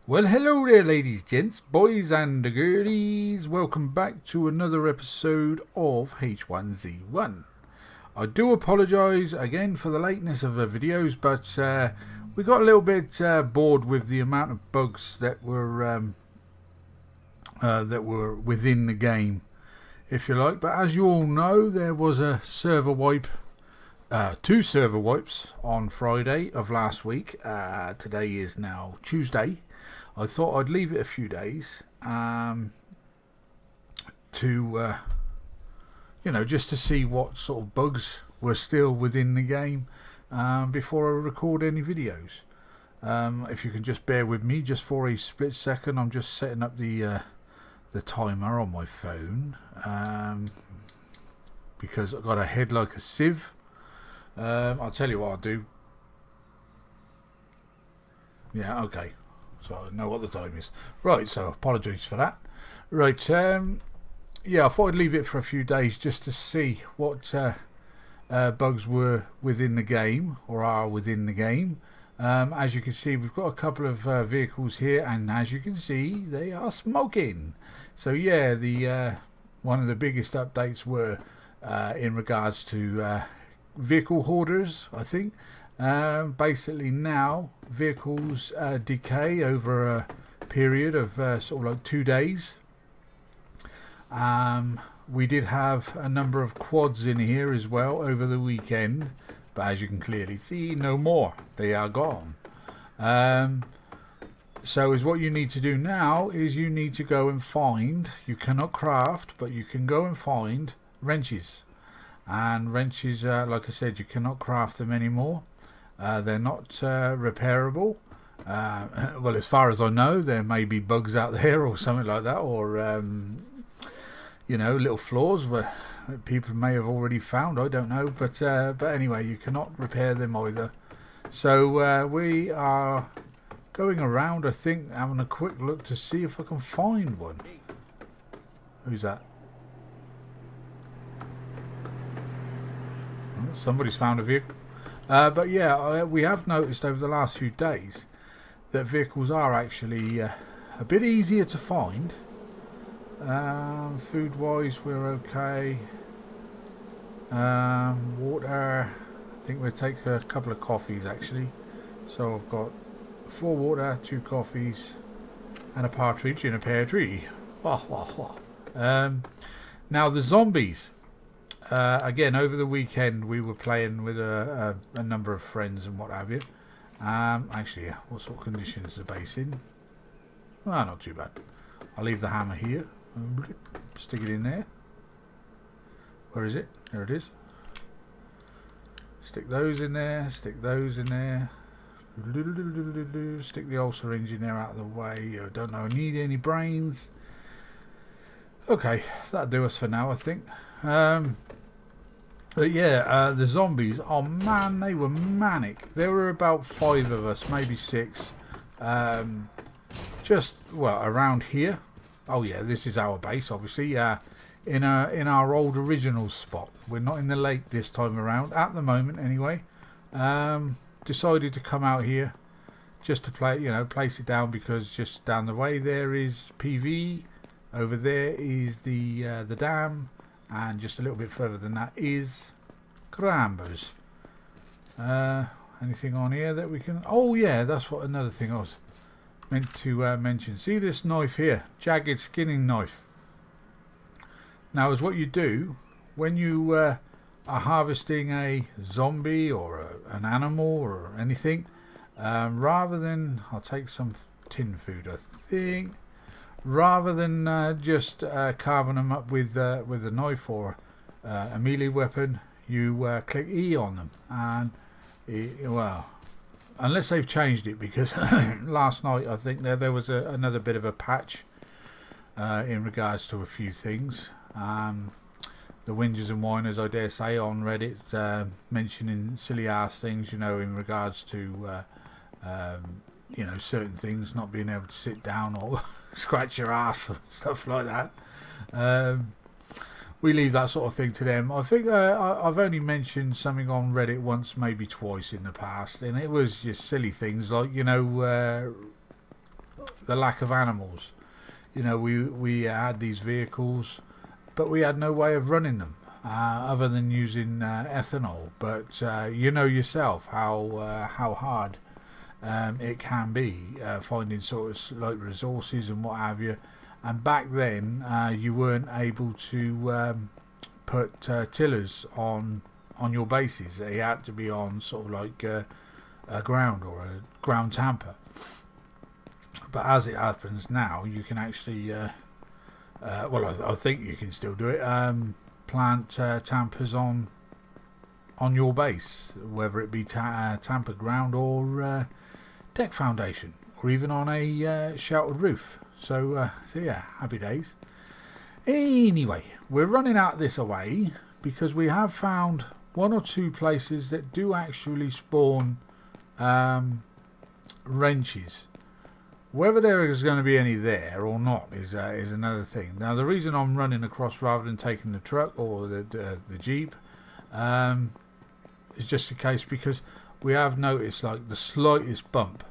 Well, hello there, ladies, gents, boys, and girlies. Welcome back to another episode of H1Z1. I do apologise again for the lateness of the videos, but we got a little bit bored with the amount of bugs that were within the game, if you like. But as you all know, there was a server wipe. Two server wipes on Friday of last week. Today is now Tuesday. I thought I'd leave it a few days to, just to see what sort of bugs were still within the game before I record any videos. If you can just bear with me just for a split second, I'm just setting up the timer on my phone because I've got a head like a sieve. I'll tell you what I'll do. Yeah, okay. So I know what the time is. Right, so apologies for that. Right, yeah, I thought I'd leave it for a few days just to see what bugs were within the game, or are within the game. As you can see, we've got a couple of vehicles here, and as you can see, they are smoking. So yeah, the one of the biggest updates were in regards to vehicle hoarders, I think. Basically now vehicles decay over a period of sort of like 2 days. We did have a number of quads in here as well over the weekend, but as you can clearly see, no more. They are gone. So is what you need to do now is you need to go and find, you cannot craft, but you can go and find wrenches. And wrenches, like I said, you cannot craft them anymore. They're not repairable. Well, as far as I know, there may be bugs out there or something like that, or little flaws where people may have already found. I don't know, but anyway, you cannot repair them either. So we are going around, I think, having a quick look to see if I can find one. Who's that? Somebody's found a vehicle. But yeah, we have noticed over the last few days that vehicles are actually a bit easier to find. Food wise, we're okay. Water, I think we'll take a couple of coffees actually. So I've got 4 water, 2 coffees, and a partridge in a pear tree. Now the zombies. Again, over the weekend we were playing with a number of friends and what have you. Actually, yeah, what sort of conditions is the base in? Ah, not too bad. I'll leave the hammer here. Stick it in there. Where is it? There it is. Stick those in there. Stick those in there. Stick the old syringe in there out of the way. I don't know. I need any brains. Okay, that'll do us for now, I think. But yeah, the zombies, oh man, they were manic. There were about 5 of us, maybe 6. Just, well, around here. Oh yeah, this is our base, obviously. In our old original spot. We're not in the lake this time around, at the moment anyway. Decided to come out here just to place it down, because just down the way there is PV. Over there is the dam, and just a little bit further than that is Crambers. Anything on here that we can... Oh yeah, that's what another thing I was meant to mention. See this knife here, jagged skinning knife. Now, is what you do when you are harvesting a zombie or an animal or anything. Rather than, I'll take some tin food, I think. Rather than just carving them up with a knife or a melee weapon, you click E on them, and well, unless they've changed it, because last night I think there was another bit of a patch in regards to a few things. The whingers and whiners, I dare say, on Reddit mentioning silly ass things, in regards to certain things, not being able to sit down or scratch your ass and stuff like that. We leave that sort of thing to them. I think I've only mentioned something on Reddit once, maybe twice in the past, and it was just silly things like, the lack of animals. You know, we had these vehicles, but we had no way of running them other than using ethanol. But you know yourself how hard it can be finding sort of like resources and what have you. And back then you weren't able to put tillers on your bases. They had to be on sort of like a ground or a ground tamper. But as it happens now, you can actually well, I think you can still do it, plant tampers on your base, whether it be tamper ground or deck foundation, or even on a sheltered roof. So yeah, happy days. Anyway, we're running out this away because we have found one or two places that do actually spawn wrenches. Whether there is going to be any there or not is another thing. Now, the reason I'm running across rather than taking the truck or the Jeep is just a case because we have noticed like the slightest bump.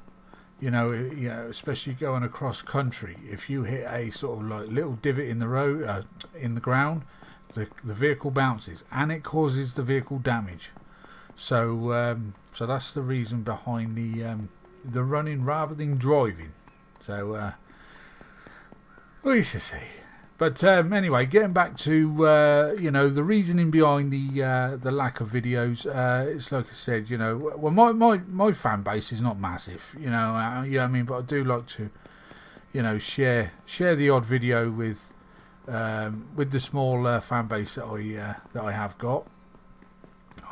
You know, especially going across country, if you hit a sort of like little divot in the road, in the ground, the vehicle bounces and it causes the vehicle damage. So so that's the reason behind the running rather than driving. So we shall see. But anyway, getting back to you know, the reasoning behind the lack of videos, it's like I said, you know, well, my fan base is not massive, you know, yeah, I mean, but I do like to, you know, share the odd video with the small fan base that I have got.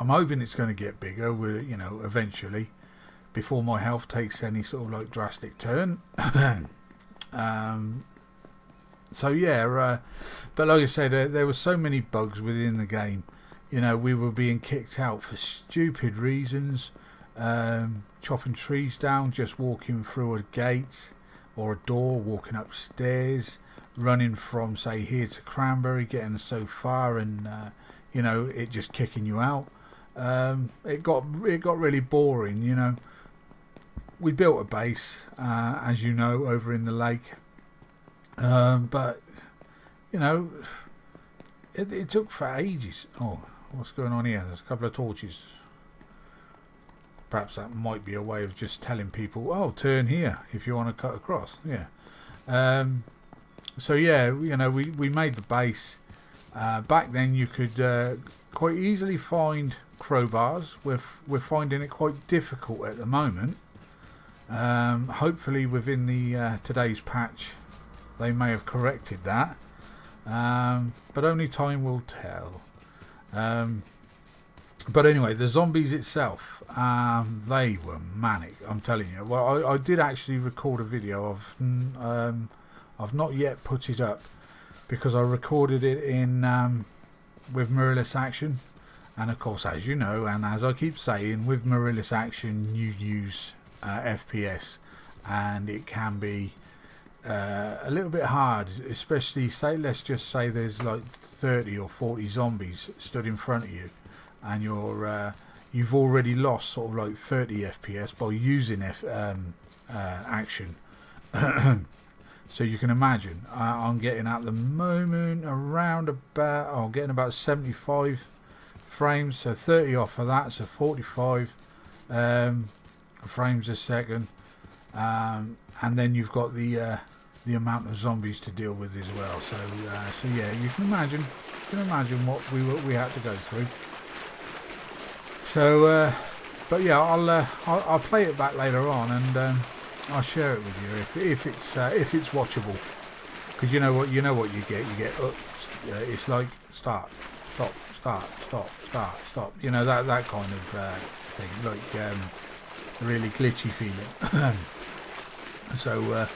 I'm hoping it's going to get bigger, with, you know, eventually, before my health takes any sort of like drastic turn. So yeah, but like I said, there were so many bugs within the game. You know, we were being kicked out for stupid reasons, chopping trees down, just walking through a gate or a door, walking upstairs, running from say here to Cranberry, getting so far, and you know, it just kicking you out. It got really boring. You know, we built a base, as you know, over in the lake. But you know, it took for ages. Oh, what's going on here? There's a couple of torches. Perhaps that might be a way of just telling people, oh, turn here if you want to cut across. Yeah. So yeah, you know, we made the base. Back then you could quite easily find crowbars. We're finding it quite difficult at the moment. Hopefully within the today's patch they may have corrected that, but only time will tell. But anyway, the zombies itself, they were manic, I'm telling you. Well, I did actually record a video of, I've not yet put it up because I recorded it in with mirrorless action, and of course, as you know, and as I keep saying, with mirrorless action you use FPS, and it can be a little bit hard, especially say, let's just say there's like 30 or 40 zombies stood in front of you, and you've already lost sort of like 30 FPS by using action. So you can imagine, I'm getting at the moment around about, I'm getting about 75 frames, so 30 off of that, so 45 frames a second, and then you've got the amount of zombies to deal with as well. So so yeah, you can imagine what we had to go through. So but yeah, I'll play it back later on, and I'll share it with you if it's watchable, because you know what you get it's like start, stop, start, stop, start, stop, you know, that kind of thing, like really glitchy feeling. So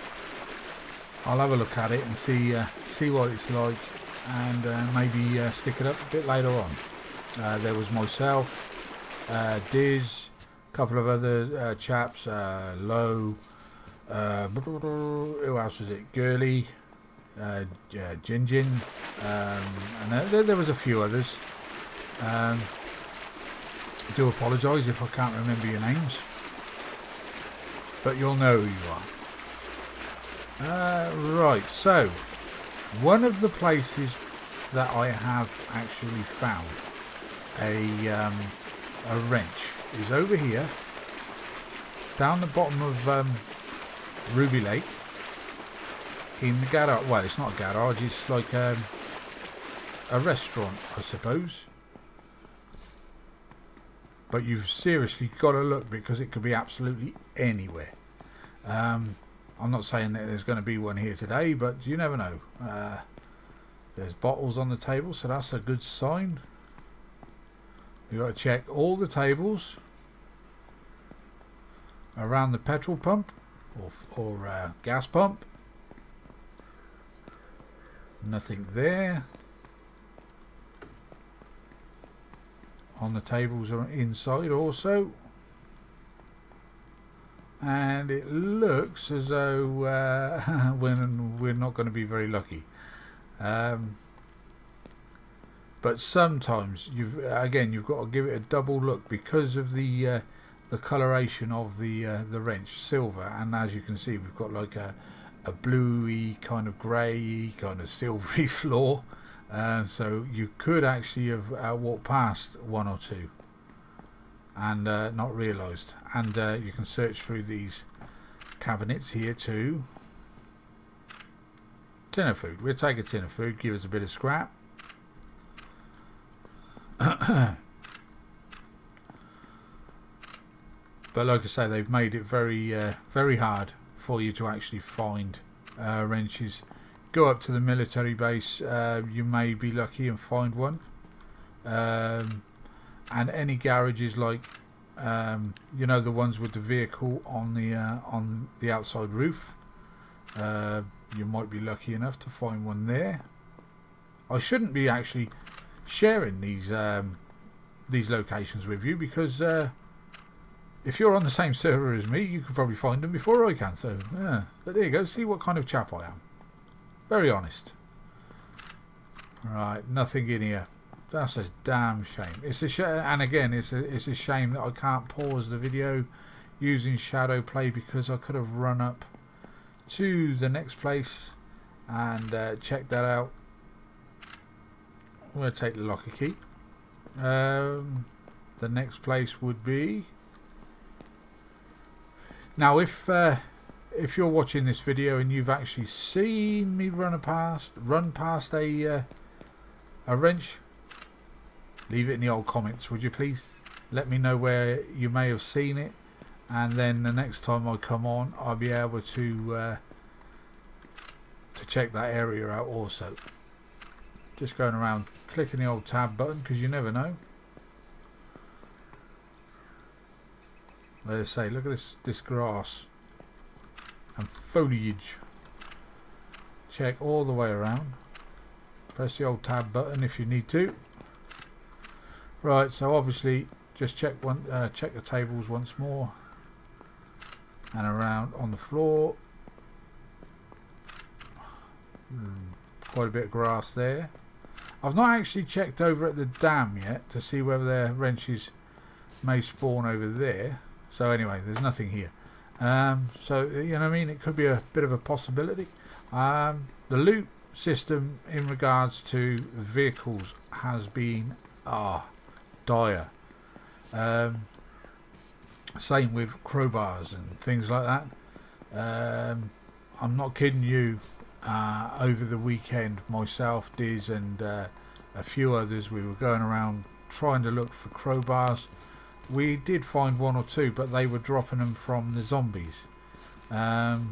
I'll have a look at it and see what it's like, and maybe stick it up a bit later on. There was myself, Diz, a couple of other chaps, Low, who else was it? Girly, Jinjin, and there was a few others. I do apologise if I can't remember your names, but you'll know who you are. Right, so one of the places that I have actually found a wrench is over here, down the bottom of Ruby Lake, in the garage. Well, it's not a garage, it's like a restaurant, I suppose. But you've seriously got to look, because it could be absolutely anywhere. I'm not saying that there's going to be one here today, but you never know. There's bottles on the table, so that's a good sign. You've got to check all the tables around the petrol pump or gas pump. Nothing there. On the tables are inside also. And it looks as though we're not going to be very lucky. But sometimes you've got to give it a double look, because of the coloration of the wrench, silver, and as you can see, we've got like a bluey kind of grey kind of silvery floor. So you could actually have walked past one or two and not realised. And you can search through these cabinets here too. Tin of food. We'll take a tin of food, give us a bit of scrap. But like I say, they've made it very very hard for you to actually find wrenches. Go up to the military base, you may be lucky and find one. And any garages, like you know, the ones with the vehicle on the outside roof, you might be lucky enough to find one there. I shouldn't be actually sharing these locations with you, because if you're on the same server as me, you could probably find them before I can. So yeah, but there you go. See what kind of chap I am. Very honest. Right, nothing in here. That's a damn shame. It's a shame, and again, it's a shame that I can't pause the video using shadow play, because I could have run up to the next place and check that out. I'm going to take the locker key. The next place would be, now if you're watching this video and you've actually seen me run past a wrench, leave it in the old comments, would you please? Let me know where you may have seen it, and then the next time I come on, I'll be able to check that area out also. Just going around clicking the old tab button, because you never know. Let's say, look at this grass and foliage. Check all the way around. Press the old tab button if you need to. Right, so obviously just check the tables once more, and around on the floor. Quite a bit of grass there. I've not actually checked over at the dam yet to see whether their wrenches may spawn over there. So anyway, there's nothing here. So you know what I mean, it could be a bit of a possibility. The loot system in regards to vehicles has been dire. Same with crowbars and things like that. I'm not kidding you. Over the weekend, myself, Diz, and a few others, we were going around trying to look for crowbars. We did find one or two, but they were dropping them from the zombies. But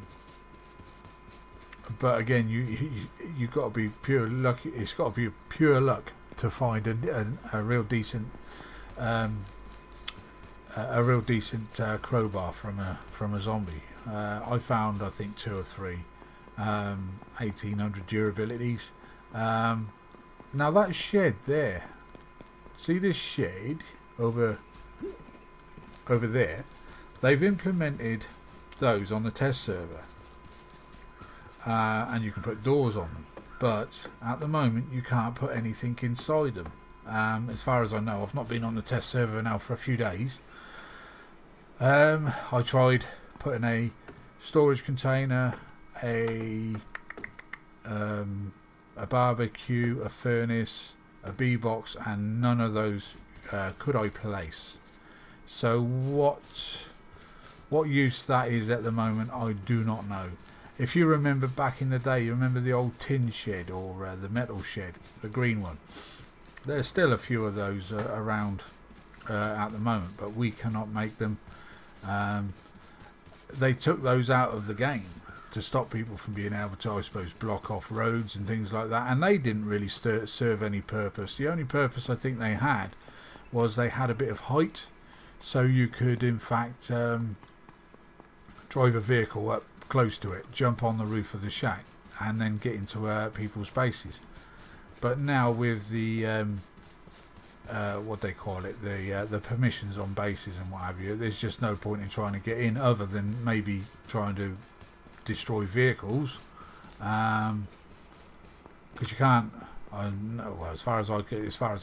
again, you got to be pure lucky. It's got to be pure luck to find a real decent crowbar from a zombie. I found, I think, 2 or 3 1800 durabilities. Now that shed there, see this shed over there, they've implemented those on the test server, and you can put doors on them, but at the moment you can't put anything inside them. As far as I know, I've not been on the test server now for a few days. I tried putting a storage container, a barbecue, a furnace, a bee box, and none of those could I place. So what use that is at the moment, I do not know. If you remember back in the day, you remember the old tin shed or the metal shed, the green one. There's still a few of those around at the moment, but we cannot make them. They took those out of the game to stop people from being able to, I suppose, block off roads and things like that, and they didn't really serve any purpose. The only purpose I think they had was they had a bit of height, so you could in fact drive a vehicle up close to it, jump on the roof of the shack, and then get into people's bases. But now with the what they call it, the permissions on bases and what have you, there's just no point in trying to get in other than maybe trying to destroy vehicles, because you can't. Well, as far as I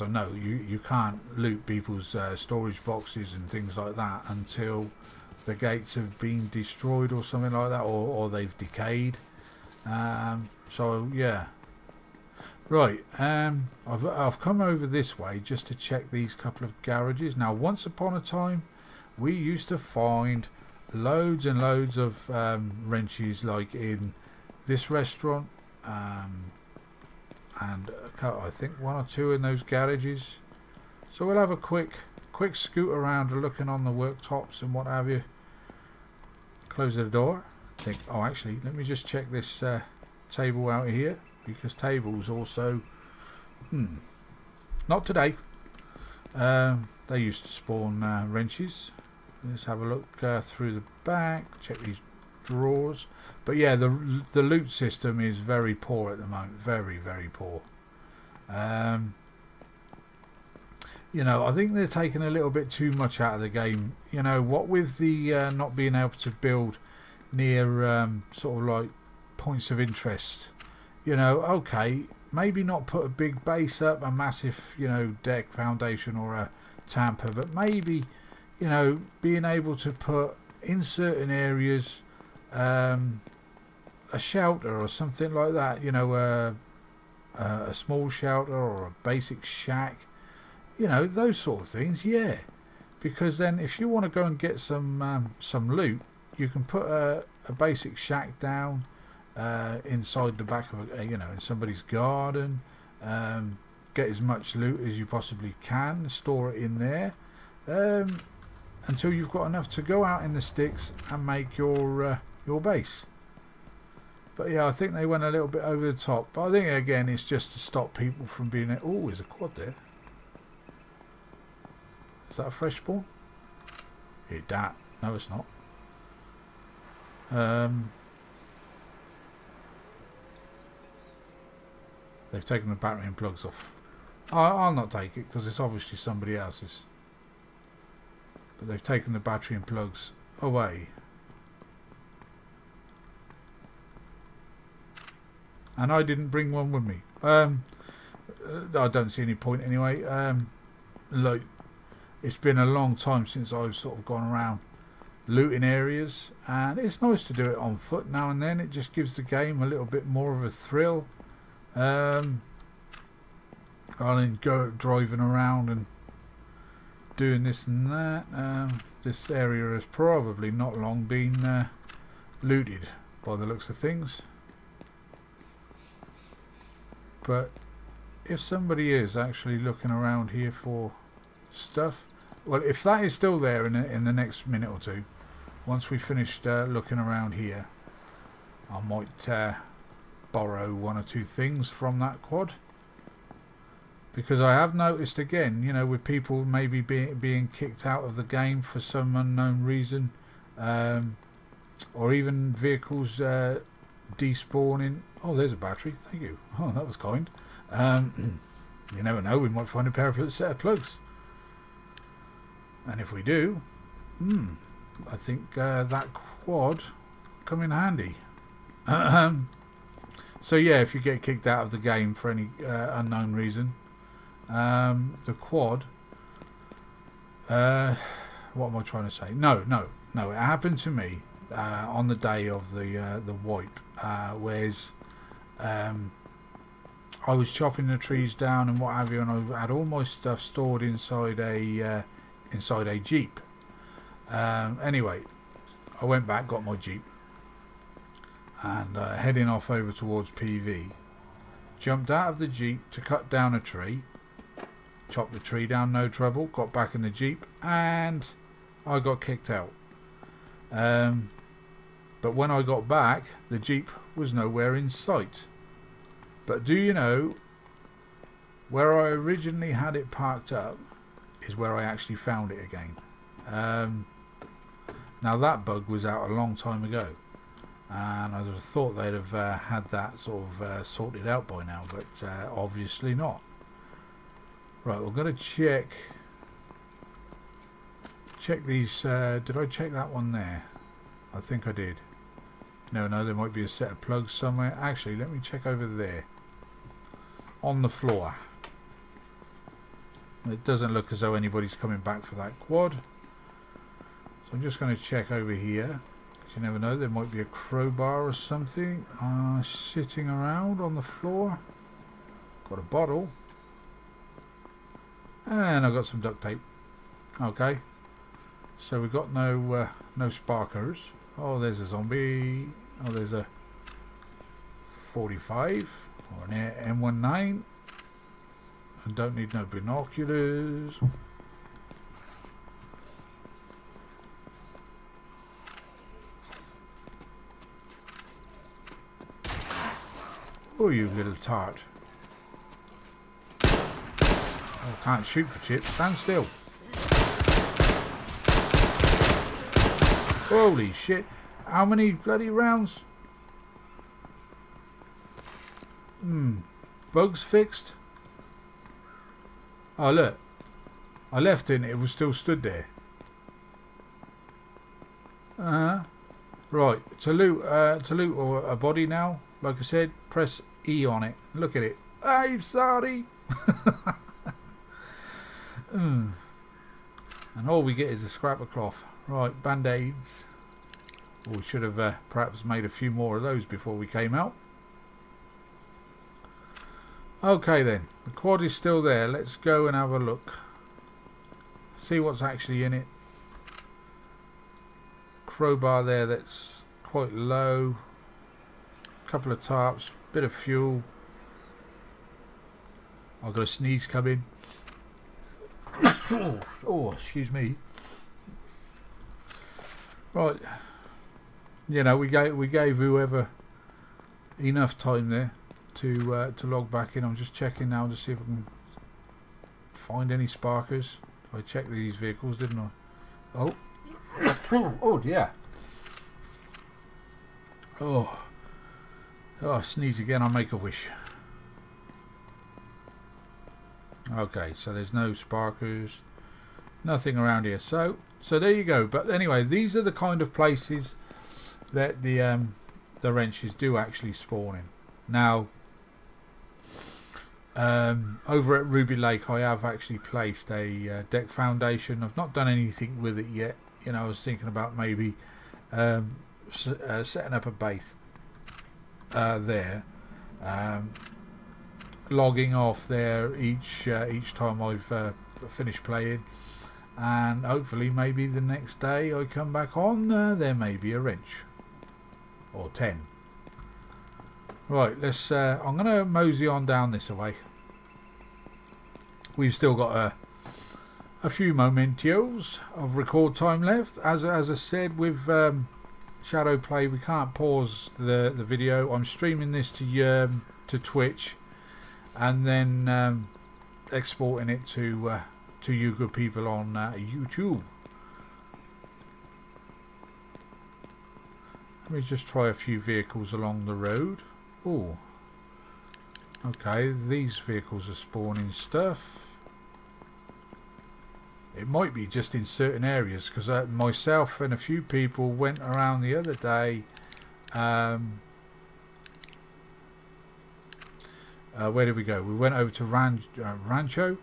know, you can't loot people's storage boxes and things like that until the gates have been destroyed or something like that, or they've decayed. So yeah. Right, I've come over this way just to check these couple of garages. Now, once upon a time, we used to find loads and loads of wrenches, like in this restaurant, and I think one or two in those garages. So we'll have a quick scoot around, looking on the worktops and what have you. Close the door. Think, oh, actually, let me just check this table out here, because tables also, not today. They used to spawn wrenches. Let's have a look through the back, check these drawers. But yeah, the loot system is very poor at the moment, very, very poor. You know, I think they're taking a little bit too much out of the game. You know, what with the not being able to build near sort of like points of interest. You know, okay, maybe not put a big base up, a massive, you know, deck foundation or a tamper, but maybe, you know, being able to put in certain areas a shelter or something like that, you know, a small shelter or a basic shack, you know, those sort of things, yeah. Because then if you want to go and get some loot, you can put a basic shack down inside the back of you know, in somebody's garden, get as much loot as you possibly can, store it in there, until you've got enough to go out in the sticks and make your base. But yeah, I think they went a little bit over the top. But I think again, it's just to stop people from being. Oh, there's a quad there. Is that a fresh spawn? Hit that. No, it's not. They've taken the battery and plugs off. I'll not take it because it's obviously somebody else's. But they've taken the battery and plugs away. And I didn't bring one with me. I don't see any point anyway. Like, it's been a long time since I've sort of gone around looting areas, and it's nice to do it on foot now and then. It just gives the game a little bit more of a thrill. Rather than go driving around and doing this and that. This area has probably not long been looted by the looks of things. But if somebody is actually looking around here for stuff, well, if that is still there in the next minute or two, once we finished looking around here, I might borrow one or two things from that quad, because I have noticed again, you know, with people maybe being kicked out of the game for some unknown reason, or even vehicles despawning. Oh, there's a battery, thank you. Oh, that was kind. You never know, we might find a set of plugs, and if we do, I think that quad come in handy. So yeah, if you get kicked out of the game for any unknown reason, the quad, what am I trying to say? No, it happened to me. on the day of the wipe, whereas I was chopping the trees down and what have you, and I had all my stuff stored inside a Jeep. Anyway, I went back, got my Jeep, and heading off over towards PV. Jumped out of the Jeep to cut down a tree. Chopped the tree down, no trouble. Got back in the Jeep, and I got kicked out. But when I got back, the Jeep was nowhere in sight. But do you know, where I originally had it parked up is where I actually found it again. Now that bug was out a long time ago, and I thought they'd have had that sort of sorted out by now, but obviously not. Right, we're going to check these. Did I check that one there? I think I did. No, there might be a set of plugs somewhere. Actually, let me check over there. On the floor. It doesn't look as though anybody's coming back for that quad. So I'm just going to check over here. You never know, there might be a crowbar or something sitting around on the floor. Got a bottle. And I've got some duct tape. Okay. So we've got no sparkers. Oh, there's a zombie. Oh, there's a 45 or an M19. I don't need no binoculars. Oh, you little tart. Oh, can't shoot for chips. Stand still. Holy shit. How many bloody rounds? Bugs fixed? Oh, look. I left it and it was still stood there. Right. To loot a body now, like I said, press E on it. Look at it. I'm sorry. And all we get is a scrap of cloth. Right, band-aids. We should have perhaps made a few more of those before we came out. Okay then, the quad is still there. Let's go and have a look. See what's actually in it. Crowbar there that's quite low. Couple of tarps, bit of fuel. I've got a sneeze coming. Oh, excuse me. Right, you know, we gave whoever enough time there to log back in. I'm just checking now to see if I can find any sparkers. I checked these vehicles, didn't I? Oh, oh dear. Oh, sneeze again. I'll make a wish. Okay, so there's no sparkers, nothing around here. So there you go. But anyway, these are the kind of places that the wrenches do actually spawn in. Now, over at Ruby Lake, I have actually placed a deck foundation. I've not done anything with it yet. You know, I was thinking about maybe setting up a base there. Logging off there each time I've finished playing, and hopefully maybe the next day I come back on, there may be a wrench or 10. Right, let's I'm gonna mosey on down this way. We've still got a few mementos of record time left. As I said, with Shadow Play, we can't pause the video. I'm streaming this to Twitch, and then exporting it to you good people on YouTube. Let me just try a few vehicles along the road. Oh, okay, these vehicles are spawning stuff. It might be just in certain areas, because myself and a few people went around the other day. Where did we go? We went over to Rancho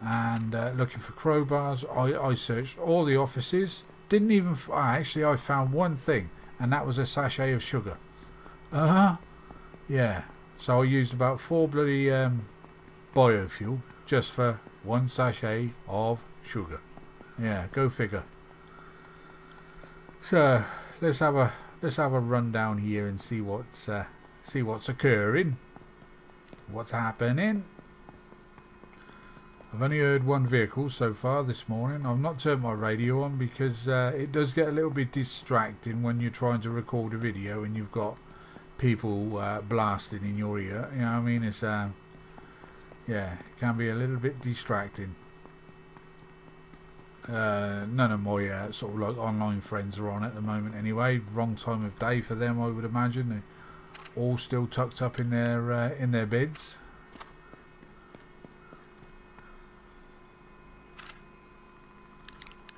and looking for crowbars. I searched all the offices didn't even... actually, I found one thing, and that was a sachet of sugar. Yeah. So I used about 4 bloody biofuel just for 1 sachet of sugar. Yeah, go figure. So let's have a run down here and see what's occurring, what's happening. I've only heard 1 vehicle so far this morning. I've not turned my radio on because it does get a little bit distracting when you're trying to record a video and you've got people blasting in your ear. You know what I mean? It's yeah, it can be a little bit distracting. None of my sort of like online friends are on at the moment anyway. Wrong time of day for them, I would imagine. They're all still tucked up in their beds.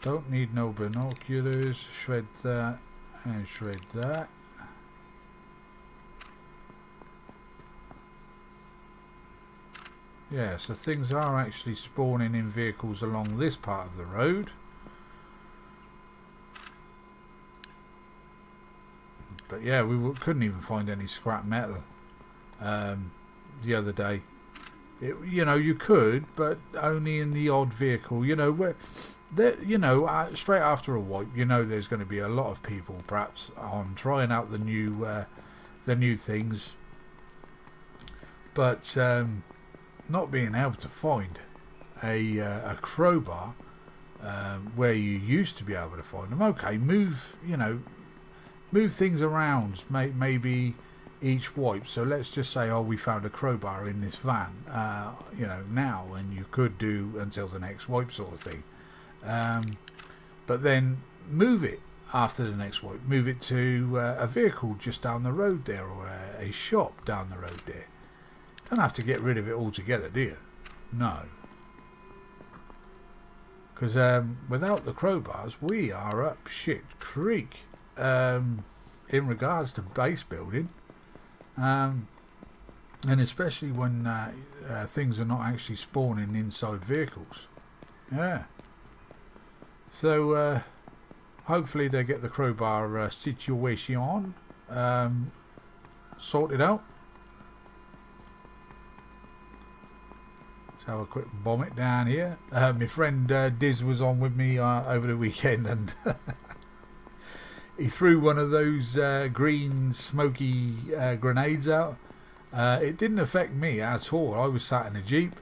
Don't need no binoculars. Shred that and shred that. Yeah, so things are actually spawning in vehicles along this part of the road. But yeah, we couldn't even find any scrap metal the other day. You know, you could, but only in the odd vehicle. You know, where straight after a wipe, you know, there's going to be a lot of people perhaps on trying out the new things, but not being able to find a crowbar where you used to be able to find them. Okay, move things around, maybe each wipe. So let's just say, oh, we found a crowbar in this van, now, and you could do until the next wipe sort of thing. But then move it after the next wipe. Move it to a vehicle just down the road there, or a shop down the road there. Don't have to get rid of it altogether, do you? No. Because without the crowbars, we are up shit creek in regards to base building. And especially when things are not actually spawning inside vehicles. Yeah. So hopefully they get the crowbar situation sorted out. Let's have a quick bomb it down here. My friend Diz was on with me over the weekend, and he threw one of those green smoky grenades out. It didn't affect me at all. I was sat in a Jeep.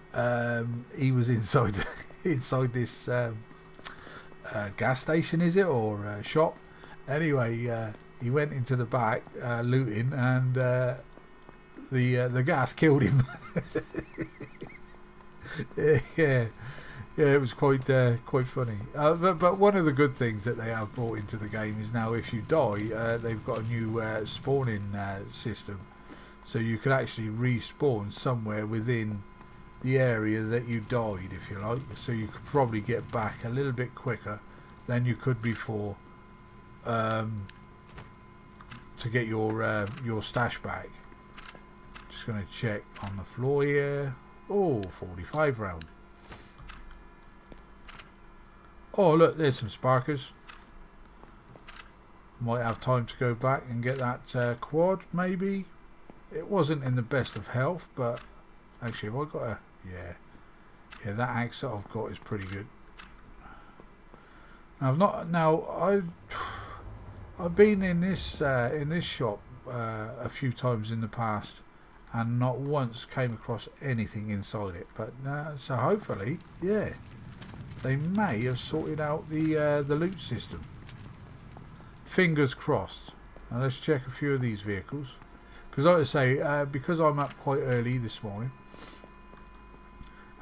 He was inside inside this gas station, is it, or shop? Anyway, he went into the back looting, and the gas killed him. yeah, it was quite funny. But one of the good things that they have brought into the game is now, if you die, they've got a new spawning system, so you could actually respawn somewhere within the area that you died, if you like. So you could probably get back a little bit quicker than you could before, to get your stash back. Just going to check on the floor here. Oh, 45 round. Oh, look, there's some sparkers. Might have time to go back and get that quad, maybe. It wasn't in the best of health, but actually, have I got a... Yeah, that axe that I've got is pretty good. I've been in this shop a few times in the past, and not once came across anything inside it. But so hopefully, yeah, they may have sorted out the loot system. Fingers crossed. Now let's check a few of these vehicles, because like I say, because I'm up quite early this morning,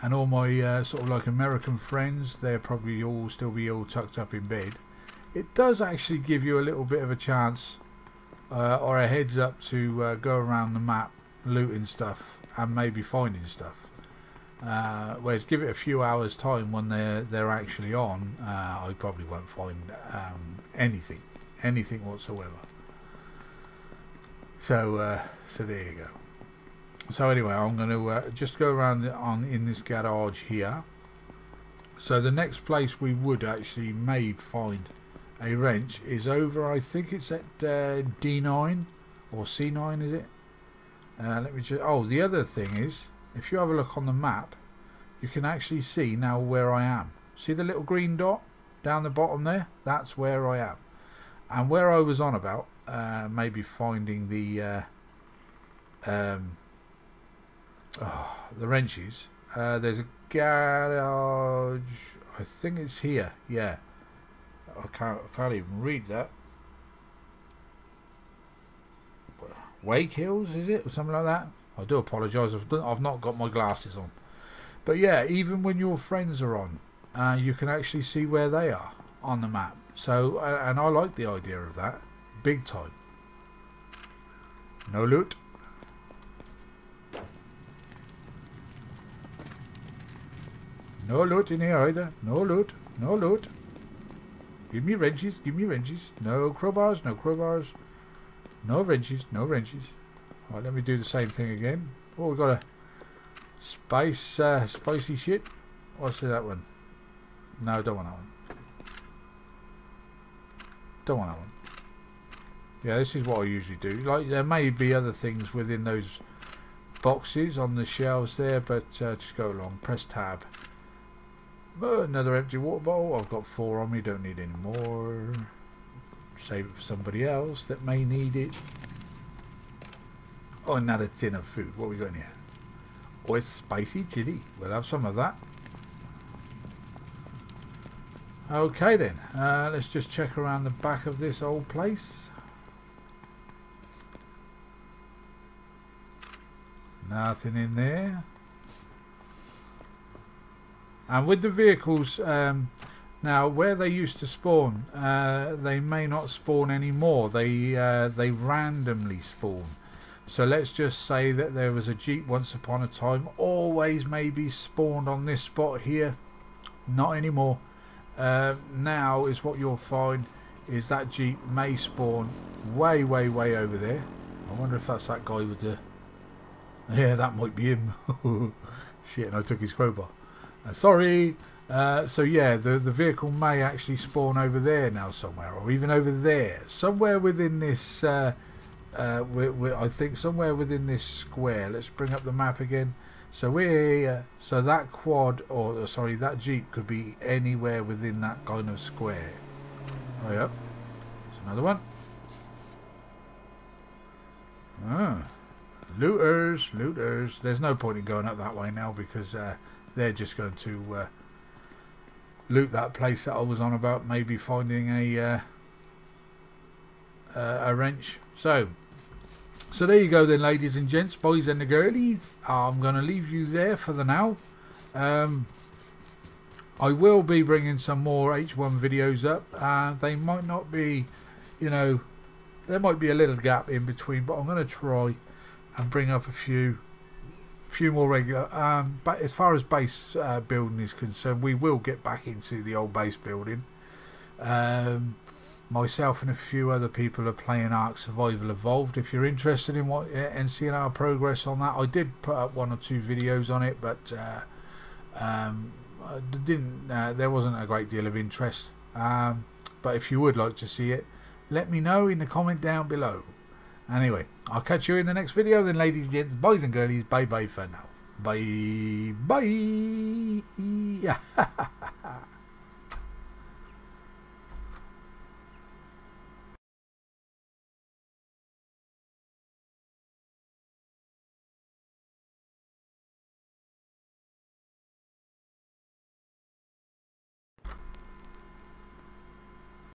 and all my sort of like American friends, they're probably all still be all tucked up in bed. It does actually give you a little bit of a chance, or a heads up, to go around the map looting stuff and maybe finding stuff. Whereas give it a few hours time when they're actually on, I probably won't find anything whatsoever. So there you go. So anyway, I'm going to just go around in this garage here. So the next place we would actually may find a wrench is over, I think it's at D9 or C9, is it? Let me just, oh, the other thing is, if you have a look on the map, you can actually see now where I am. See the little green dot down the bottom there? That's where I am. And where I was on about, maybe finding the wrenches, there's a garage, I think it's here, yeah. I can't even read that. Wake Hills, is it, or something like that? I do apologise. I've not got my glasses on. But yeah, even when your friends are on, you can actually see where they are on the map. So, and I like the idea of that, big time. No loot. No loot in here either. No loot. No loot. Give me wrenches. Give me wrenches. No crowbars. No crowbars. No wrenches. No wrenches. Alright, let me do the same thing again. Oh, we've got a spicy shit. What's that one? No, don't want that one. Don't want that one. Yeah, this is what I usually do. Like, there may be other things within those boxes on the shelves there, but just go along. Press tab. Another empty water bottle. I've got 4 on me. Don't need any more. Save it for somebody else that may need it. Oh, another tin of food. What have we got in here? Oh, it's spicy chili. We'll have some of that. Okay then. Let's just check around the back of this old place. Nothing in there. And with the vehicles, now where they used to spawn, they may not spawn anymore. They randomly spawn. So let's just say that there was a Jeep once upon a time, always maybe spawned on this spot here. Not anymore. Now is what you'll find is that Jeep may spawn way over there. I wonder if that's that guy with the... Yeah, that might be him. Shit, and I took his crowbar. Sorry. So yeah, the vehicle may actually spawn over there now somewhere, or even over there, somewhere within this. I think somewhere within this square. Let's bring up the map again. So we're here. So that quad, or sorry, that Jeep could be anywhere within that kind of square. Oh yep. There's another one. Ah, looters. There's no point in going up that way now because they're just going to loot that place that I was on about, maybe finding a wrench. So there you go then, ladies and gents, boys and the girlies. I'm going to leave you there for the now. I will be bringing some more H1 videos up. They might not be, you know, there might be a little gap in between, but I'm going to try and bring up a few more regular. But as far as base building is concerned, we will get back into the old base building. Myself and a few other people are playing Ark Survival Evolved. If you're interested in what and seeing our progress on that, I did put up 1 or 2 videos on it, but there wasn't a great deal of interest. But if you would like to see it, let me know in the comment down below. Anyway, I'll catch you in the next video then, ladies and gents, boys and girlies. Bye bye for now. Bye bye.